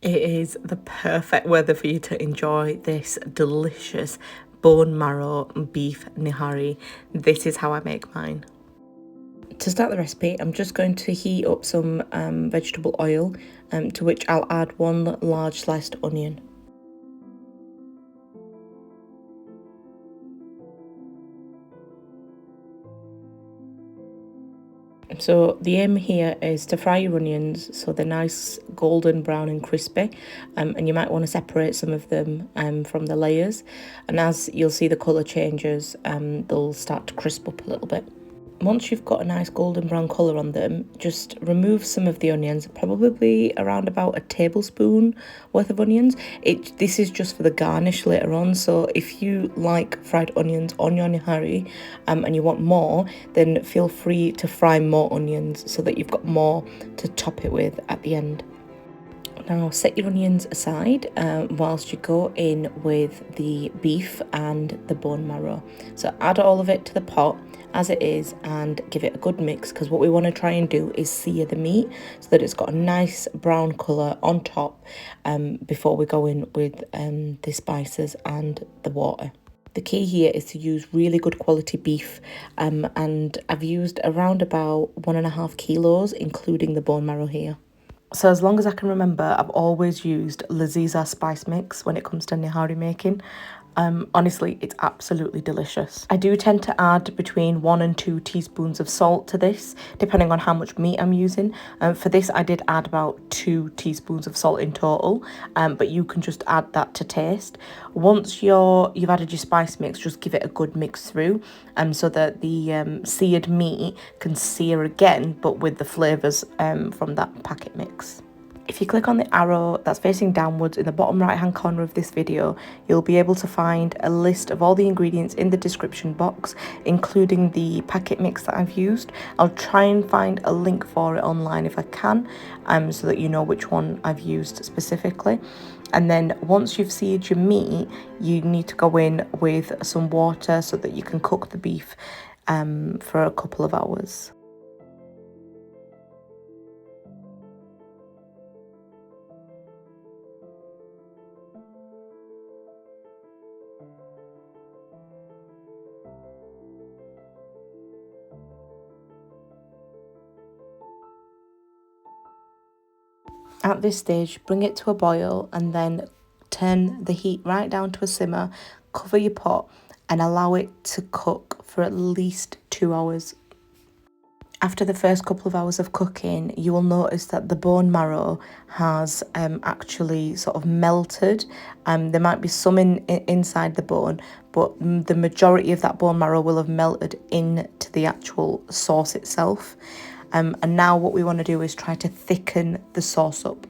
It is the perfect weather for you to enjoy this delicious bone marrow beef nihari. This is how I make mine. To start the recipe, I'm just going to heat up some vegetable oil, to which I'll add one large sliced onion. So the aim here is to fry your onions so they're nice golden brown and crispy, and you might want to separate some of them from the layers, and as you'll see the colour changes, they'll start to crisp up a little bit. Once you've got a nice golden brown colour on them, just remove some of the onions, probably around about a tablespoon worth of onions. This is just for the garnish later on, so if you like fried onions on your nihari and you want more, then feel free to fry more onions so that you've got more to top it with at the end. Now set your onions aside whilst you go in with the beef and the bone marrow. So add all of it to the pot as it is and give it a good mix, because what we want to try and do is sear the meat so that it's got a nice brown colour on top before we go in with the spices and the water. The key here is to use really good quality beef, and I've used around about 1.5 kilos, including the bone marrow here. So as long as I can remember, I've always used Laziza spice mix when it comes to nihari making. Honestly, it's absolutely delicious. I do tend to add between 1 and 2 teaspoons of salt to this, depending on how much meat I'm using. For this, I did add about 2 teaspoons of salt in total, but you can just add that to taste. Once you've added your spice mix, just give it a good mix through, so that the seared meat can sear again, but with the flavours from that packet mix. If you click on the arrow that's facing downwards in the bottom right hand corner of this video, you'll be able to find a list of all the ingredients in the description box, including the packet mix that I've used. I'll try and find a link for it online if I can, so that you know which one I've used specifically. And then once you've seared your meat, you need to go in with some water so that you can cook the beef for a couple of hours. At this stage, bring it to a boil and then turn the heat right down to a simmer, cover your pot and allow it to cook for at least 2 hours. After the first couple of hours of cooking, you will notice that the bone marrow has actually sort of melted. There might be some inside the bone, but the majority of that bone marrow will have melted into the actual sauce itself. And now what we want to do is try to thicken the sauce up.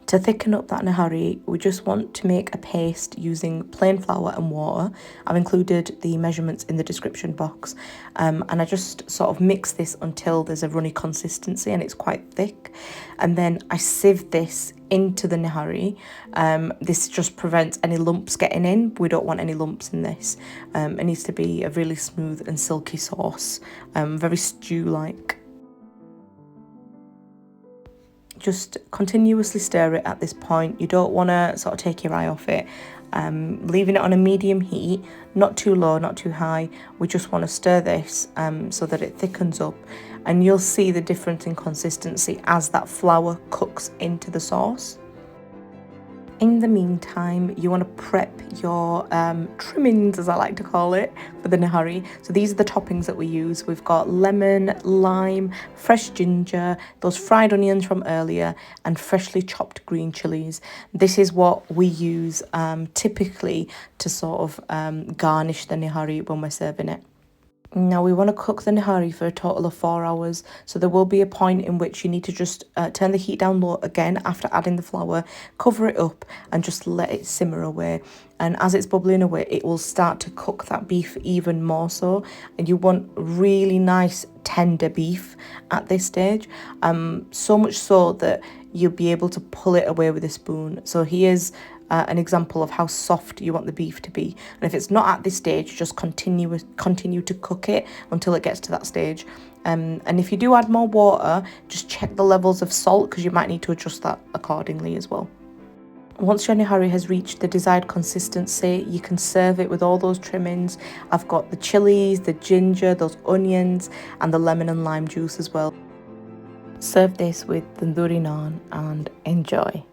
To thicken up that nihari, we just want to make a paste using plain flour and water. I've included the measurements in the description box, and I just sort of mix this until there's a runny consistency and it's quite thick. And then I sieve this into the nihari. This just prevents any lumps getting in. We don't want any lumps in this. It needs to be a really smooth and silky sauce, very stew-like. Just continuously stir it at this point. You don't want to sort of take your eye off it. Leaving it on a medium heat, not too low, not too high. We just want to stir this so that it thickens up, and you'll see the difference in consistency as that flour cooks into the sauce. In the meantime, you want to prep your trimmings, as I like to call it, for the nihari. So these are the toppings that we use. We've got lemon, lime, fresh ginger, those fried onions from earlier, and freshly chopped green chillies. This is what we use typically to sort of garnish the nihari when we're serving it. Now we want to cook the nihari for a total of 4 hours, so there will be a point in which you need to just turn the heat down low again after adding the flour, cover it up and just let it simmer away. And as it's bubbling away, it will start to cook that beef even more so, and you want really nice tender beef at this stage, so much so that you'll be able to pull it away with a spoon. So here's an example of how soft you want the beef to be, and if it's not at this stage, just continue to cook it until it gets to that stage. And if you do add more water, just check the levels of salt, because you might need to adjust that accordingly as well. Once your nihari has reached the desired consistency, you can serve it with all those trimmings. I've got the chilies, the ginger, those onions, and the lemon and lime juice as well. Serve this with tandoori naan and enjoy.